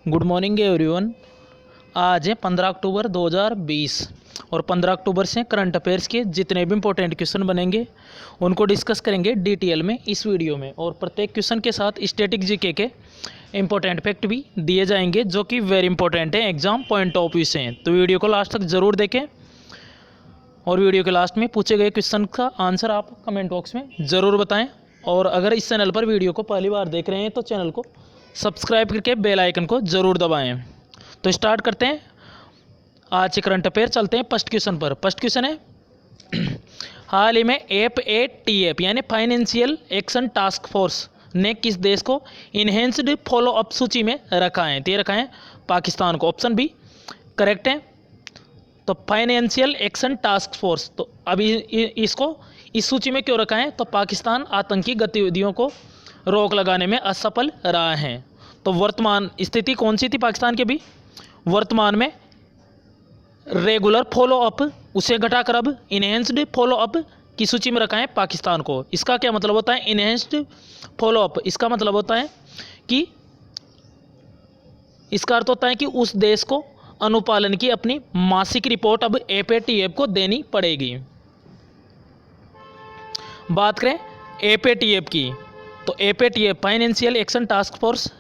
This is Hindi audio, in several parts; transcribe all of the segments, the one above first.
Good morning everyone. आज है 15 अक्टूबर 2020 और 15 अक्टूबर से करंट अफेयर्स के जितने भी इंपॉर्टेंट क्वेश्चन बनेंगे उनको डिस्कस करेंगे डिटेल में इस वीडियो में। और प्रत्येक क्वेश्चन के साथ स्टैटिक जीके के इंपॉर्टेंट फैक्ट भी दिए जाएंगे जो कि वेरी इंपॉर्टेंट है, एग्जाम पॉइंट ऑफ व्यू से हैं। तो वीडियो को लास्ट तक ज़रूर देखें और वीडियो के लास्ट में पूछे गए क्वेश्चन का आंसर आप कमेंट बॉक्स में ज़रूर बताएँ। और अगर इस चैनल पर वीडियो को पहली बार देख रहे हैं तो चैनल को सब्सक्राइब करके बेल आइकन को ज़रूर दबाएं। तो स्टार्ट करते हैं आज के करंट अफेयर। चलते हैं फर्स्ट क्वेश्चन पर। फर्स्ट क्वेश्चन है हाल ही में FATF यानी फाइनेंशियल एक्शन टास्क फोर्स ने किस देश को इन्हेंस्ड फॉलो अप सूची में रखा है? तो ये रखा है पाकिस्तान को। ऑप्शन बी करेक्ट है। तो फाइनेंशियल एक्शन टास्क फोर्स, तो अभी इसको इस सूची में क्यों रखा है? तो पाकिस्तान आतंकी गतिविधियों को रोक लगाने में असफल रहा है। तो वर्तमान स्थिति कौन सी थी पाकिस्तान के? भी वर्तमान में रेगुलर फॉलो अप उसे घटाकर अब इनहेंस्ड फॉलो अप की सूची में रखा है पाकिस्तान को। इसका क्या मतलब होता है इनहेंस्ड फॉलो अप? इसका मतलब होता है कि इसका अर्थ होता है कि उस देश को अनुपालन की अपनी मासिक रिपोर्ट अब FATF को देनी पड़ेगी। बात करें FATF की, तो FATF financial action task force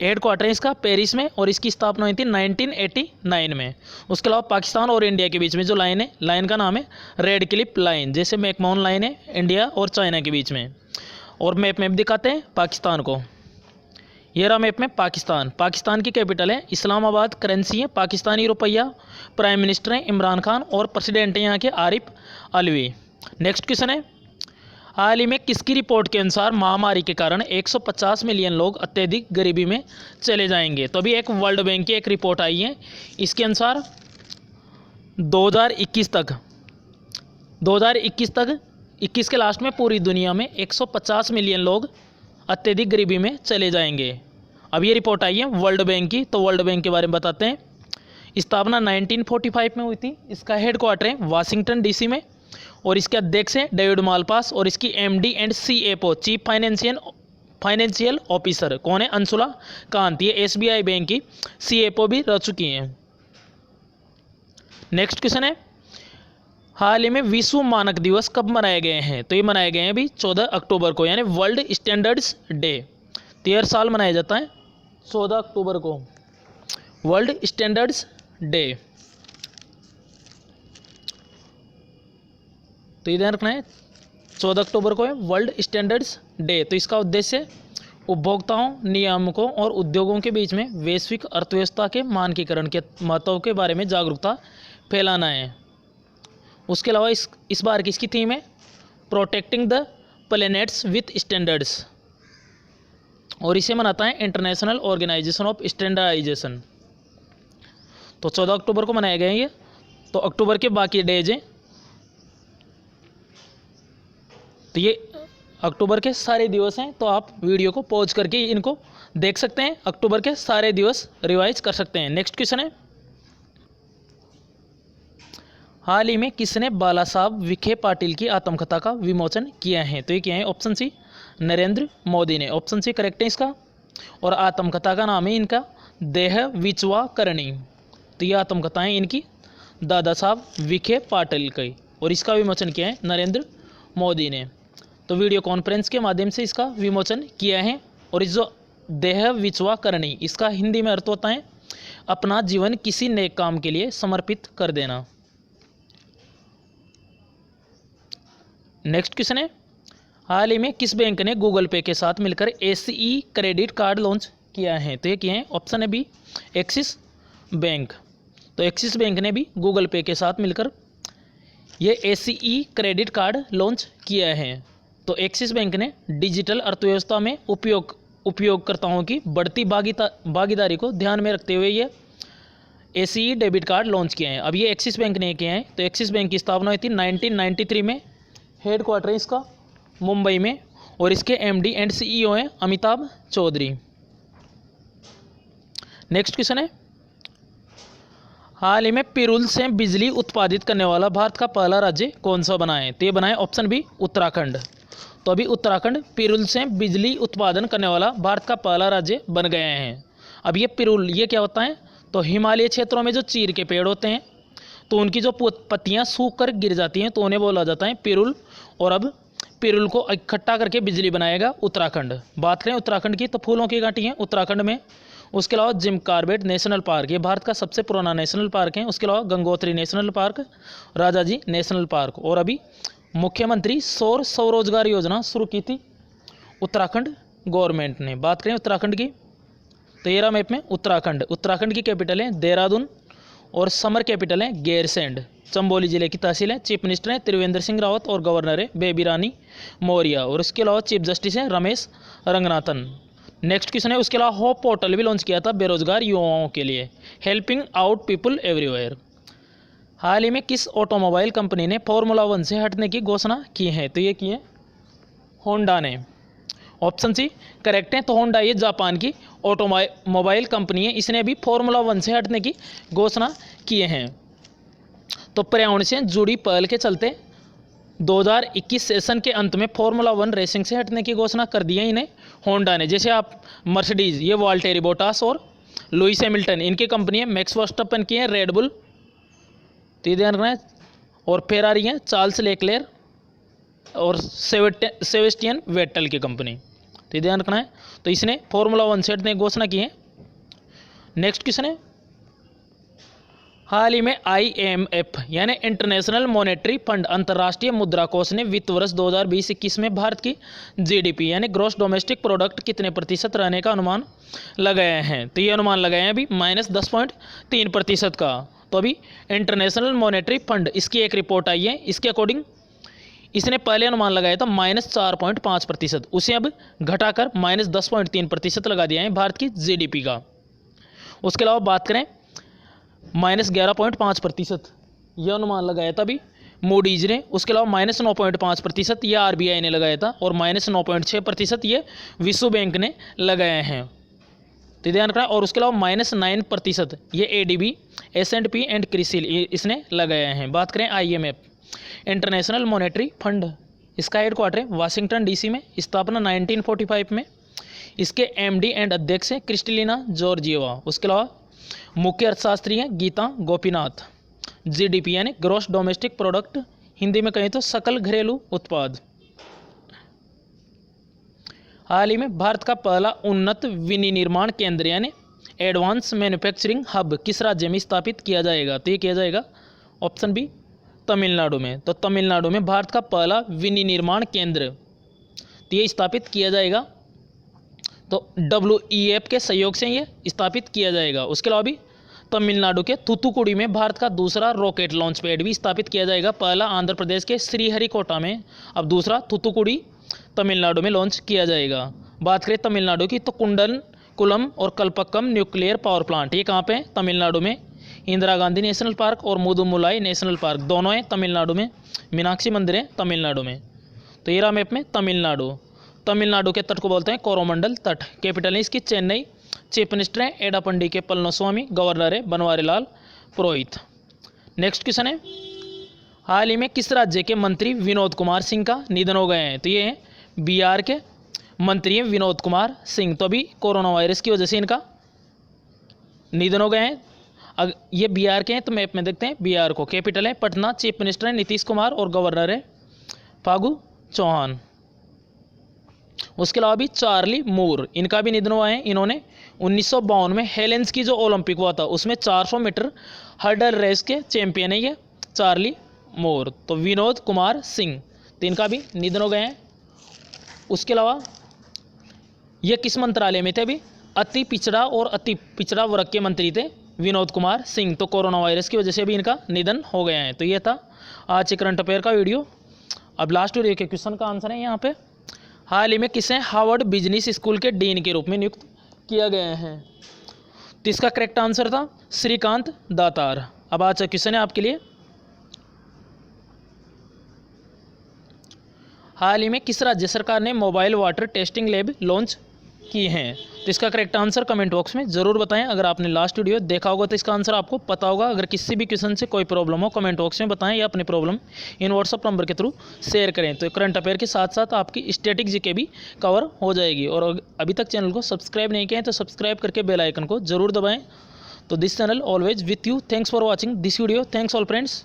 headquarter है इसका पेरिस में और इसकी स्थापना हुई थी 1989 में। उसके अलावा पाकिस्तान और इंडिया के बीच में जो लाइन है, लाइन का नाम है रेड क्लिफ लाइन, जैसे मैकमोहन लाइन है इंडिया और चाइना के बीच में। और मैप में भी दिखाते हैं पाकिस्तान को। ये रहा मैप में पाकिस्तान। पाकिस्तान की कैपिटल है इस्लामाबाद, करेंसी है पाकिस्तानी रुपया, प्राइम मिनिस्टर हैं इमरान खान और प्रेसिडेंट हैं यहाँ के आरिफ अलवी। नेक्स्ट क्वेश्चन है हाल ही में किसकी रिपोर्ट के अनुसार महामारी के कारण 150 मिलियन लोग अत्यधिक गरीबी में चले जाएंगे? तो अभी एक वर्ल्ड बैंक की एक रिपोर्ट आई है, इसके अनुसार 2021 तक 21 के लास्ट में पूरी दुनिया में 150 मिलियन लोग अत्यधिक गरीबी में चले जाएंगे। अब ये रिपोर्ट आई है वर्ल्ड बैंक की। तो वर्ल्ड बैंक के बारे में बताते हैं। स्थापना 1945 में हुई थी। इसका हेडक्वार्टर है वाशिंगटन DC में और इसके अध्यक्ष हैं डेविड मालपास और इसकी MD and CFO chief financial officer कौन है? अंशुला कांत। ये SBI बैंक की CFO भी रह चुकी हैं। नेक्स्ट क्वेश्चन है हाल ही में विश्व मानक दिवस कब मनाए गए हैं? तो ये मनाए गए हैं अभी 14 अक्टूबर को, यानी वर्ल्ड स्टैंडर्ड्स डे। तो हर साल मनाया जाता है 14 अक्टूबर को वर्ल्ड स्टैंडर्ड्स डे। तो ये ध्यान रखना है 14 अक्टूबर को है वर्ल्ड स्टैंडर्ड्स डे। तो इसका उद्देश्य उपभोक्ताओं, नियामकों और उद्योगों के बीच में वैश्विक अर्थव्यवस्था के मानकीकरण के महत्व के बारे में जागरूकता फैलाना है। उसके अलावा इस बार की इसकी थीम है protecting the planets with standards और इसे मनाता है इंटरनेशनल ऑर्गेनाइजेशन ऑफ स्टैंडर्डाइजेशन। तो 14 अक्टूबर को मनाया गया है ये। तो अक्टूबर के बाकी डेज हैं, तो ये अक्टूबर के सारे दिवस हैं। तो आप वीडियो को पॉज करके इनको देख सकते हैं, अक्टूबर के सारे दिवस रिवाइज कर सकते हैं। नेक्स्ट क्वेश्चन है हाल ही में किसने बाला साहब विखे पाटिल की आत्मकथा का विमोचन किया है? तो ये क्या है? ऑप्शन सी नरेंद्र मोदी ने। ऑप्शन सी करेक्ट है इसका। और आत्मकथा का नाम है इनका देह विचवा करणी। तो ये आत्मकथा है इनकी दादा साहब विखे पाटिल की और इसका विमोचन किया है नरेंद्र मोदी ने। तो वीडियो कॉन्फ्रेंस के माध्यम से इसका विमोचन किया है। और इस जो देह विचवा करणी, इसका हिंदी में अर्थ होता है अपना जीवन किसी नेक काम के लिए समर्पित कर देना। नेक्स्ट क्वेश्चन है हाल ही में किस बैंक ने गूगल पे के साथ मिलकर ACE क्रेडिट कार्ड लॉन्च किया है? तो ये क्या है? ऑप्शन है बी एक्सिस बैंक। तो एक्सिस बैंक ने भी गूगल पे के साथ मिलकर ये ACE क्रेडिट कार्ड लॉन्च किया है। तो एक्सिस बैंक ने डिजिटल अर्थव्यवस्था में उपयोगकर्ताओं की बढ़ती भागीदारी को ध्यान में रखते हुए ये ACE डेबिट कार्ड लॉन्च किया है। अब ये एक्सिस बैंक ने किया है। तो एक्सिस बैंक की स्थापना हुई थी 1993 में। हेडक्वार्टर है इसका मुंबई में और इसके MD एंड CEO हैं अमिताभ चौधरी। नेक्स्ट क्वेश्चन है हाल ही में पिरूल से बिजली उत्पादित करने वाला भारत का पहला राज्य कौन सा बना है? तो ये बना है ऑप्शन बी उत्तराखंड। तो अभी उत्तराखंड पिरूल से बिजली उत्पादन करने वाला भारत का पहला राज्य बन गया है। अब ये पिरुल ये क्या होता है, तो हिमालय क्षेत्रों में जो चीड़ के पेड़ होते हैं तो उनकी जो पत्तियां सूख कर गिर जाती हैं तो उन्हें बोला जाता है पिरुल। और अब पिरुल को इकट्ठा करके बिजली बनाएगा उत्तराखंड। बात करें उत्तराखंड की तो फूलों की घाटी है उत्तराखंड में। उसके अलावा जिम कॉर्बेट नेशनल पार्क, ये भारत का सबसे पुराना नेशनल पार्क है। उसके अलावा Gangotri national park, Rajaji national park. और अभी मुख्यमंत्री सौर स्वरोजगार योजना शुरू की थी उत्तराखंड गवर्नमेंट ने। बात करें उत्तराखंड की तो ये रहा मैप में उत्तराखंड। उत्तराखंड की कैपिटल है देहरादून और समर कैपिटल है गैरसैंड। चंबोली जिले की तहसील है। चीफ मिनिस्टर है त्रिवेंद्र सिंह रावत और गवर्नर है बेबी रानी मौर्य। और उसके अलावा चीफ जस्टिस है रमेश रंगनाथन। नेक्स्ट क्वेश्चन है, उसके अलावा होप पोर्टल भी लॉन्च किया था बेरोजगार युवाओं के लिए, हेल्पिंग आउट पीपल एवरीवेयर। हाल ही में किस ऑटोमोबाइल कंपनी ने फॉर्मूला 1 से हटने की घोषणा की है, तो ये की है होंडा ने। ऑप्शन सी करेक्ट है। तो होंडा ये जापान की ऑटोमोबाइल कंपनी है, इसने अभी फॉर्मूला 1 से हटने की घोषणा किए हैं। तो पर्यावरण से जुड़ी पहल के चलते 2021 सेशन के अंत में फॉर्मूला 1 रेसिंग से हटने की घोषणा कर दी है इन्हें होंडा ने। जैसे आप मर्सिडीज ये वाल्टेरी बोटास और लुइस हैमिल्टन इनकी कंपनी है, मैक्स वर्स्टैपेन की है रेडबुल, तो ये ध्यान रखना है। और फेरारी है चार्ल्स लेक्लेयर और सेबेस्टियन वेटल की कंपनी, तो ये ध्यान रखना है। तो इसने फॉर्मूला 1 से हटने की घोषणा की है। नेक्स्ट क्वेश्चन है, हाल ही में IMF यानी इंटरनेशनल मॉनेटरी फंड अंतर्राष्ट्रीय मुद्रा कोष ने वित्त वर्ष 2020-21 में भारत की GDP यानी ग्रॉस डोमेस्टिक प्रोडक्ट कितने प्रतिशत रहने का अनुमान लगाया है, तो ये अनुमान लगाए हैं अभी -10.3% का। तो अभी इंटरनेशनल मॉनेटरी फंड इसकी एक रिपोर्ट आई है, इसके अकॉर्डिंग इसने पहले अनुमान लगाया था -4.5%, उसे अब घटाकर -10.3% लगा दिया है भारत की GDP का। उसके अलावा बात करें -11.5% यह अनुमान लगाया था अभी मूडीज ने। उसके अलावा -9.5% यह RBI ने लगाया था और -9.6% ये विश्व बैंक ने लगाए हैं, तो ध्यान रखना। और उसके अलावा -9% ये ADB S&P एंड क्रिसिल इसने लगाए हैं। बात करें IMF इंटरनेशनल मॉनेटरी फंड, इसका हेडक्वार्टर है वाशिंगटन DC में, स्थापना 1945 में। इसके MD एंड अध्यक्ष हैं क्रिस्टलिना जॉर्जिएवा। उसके अलावा मुख्य अर्थशास्त्री हैं गीता गोपीनाथ। GDP यानी ग्रॉस डोमेस्टिक प्रोडक्ट, हिंदी में कहें तो सकल घरेलू उत्पाद। हाल ही में भारत का पहला उन्नत विनिर्माण केंद्र यानी एडवांस मैन्युफैक्चरिंग हब किस राज्य में स्थापित किया जाएगा, तो ये किया जाएगा ऑप्शन बी तमिलनाडु में। तो तमिलनाडु में भारत का पहला विनिर्माण केंद्र तो ये स्थापित किया जाएगा, तो WEF के सहयोग से ये स्थापित किया जाएगा। उसके अलावा भी तमिलनाडु के थूथुकुडी में भारत का दूसरा रॉकेट लॉन्च पैड भी स्थापित किया जाएगा। पहला आंध्र प्रदेश के श्रीहरिकोटा में, अब दूसरा थूथुकुडी तमिलनाडु में लॉन्च किया जाएगा। बात करें तमिलनाडु की तो कुंडनकुलम और कल्पक्कम न्यूक्लियर पावर प्लांट ये कहाँ पे हैं, तमिलनाडु में। इंदिरा गांधी नेशनल पार्क और मुदुमुलाई नेशनल पार्क दोनों हैं तमिलनाडु में। मीनाक्षी मंदिर है तमिलनाडु में। तो ये रहा मैप में तमिलनाडु। तमिलनाडु के तट को बोलते हैं कोरोमंडल तट। कैपिटल है इसकी चेन्नई। चीफ मिनिस्टर है एडापंडी के पलनस्वामी। गवर्नर है बनवारी लाल पुरोहित। नेक्स्ट क्वेश्चन है, हाल ही में किस राज्य के मंत्री विनोद कुमार सिंह का निधन हो गए हैं, तो ये हैं बिहार के मंत्री हैं विनोद कुमार सिंह। तो अभी कोरोना वायरस की वजह से इनका निधन हो गए हैं। अगर ये बिहार के हैं तो मैप में देखते हैं बिहार को। कैपिटल है पटना। चीफ मिनिस्टर है नीतीश कुमार और गवर्नर है फागू चौहान। उसके अलावा भी चार्ली मूर इनका भी निधन हुआ है। इन्होंने 1952 में हेलेंस की जो ओलंपिक हुआ था उसमें 400 मीटर हर्डल रेस के चैंपियन है ये चार्ली मूर। तो विनोद कुमार सिंह तो इनका भी निधन हो गए हैं। उसके अलावा ये किस मंत्रालय में थे, अभी अति पिछड़ा और अति पिछड़ा वर्ग के मंत्री थे विनोद कुमार सिंह। तो कोरोना वायरस की वजह से भी इनका निधन हो गया है। तो ये था आज करंट अफेयर का वीडियो। अब लास्ट वीडियो के क्वेश्चन का आंसर है यहाँ पे, हाल ही में किसे हार्वर्ड बिजनेस स्कूल के डीन के रूप में नियुक्त किया गया है, तो इसका करेक्ट आंसर था श्रीकांत दातार। अब आज का क्वेश्चन है आपके लिए, हाल ही में किस राज्य सरकार ने mobile water testing lab launch किए हैं? तो इसका करेक्ट आंसर कमेंट बॉक्स में ज़रूर बताएं। अगर आपने लास्ट वीडियो देखा होगा तो इसका आंसर आपको पता होगा। अगर किसी भी क्वेश्चन से कोई प्रॉब्लम हो कमेंट बॉक्स में बताएं या अपनी प्रॉब्लम इन व्हाट्सअप नंबर के थ्रू शेयर करें। तो करंट अफेयर के साथ साथ आपकी स्टैटिक जीके भी कवर हो जाएगी। और अभी तक चैनल को सब्सक्राइब नहीं किया है तो सब्सक्राइब करके बेल आइकन को ज़रूर दबाएँ। तो this channel always with you. Thanks for watching this video. Thanks all friends.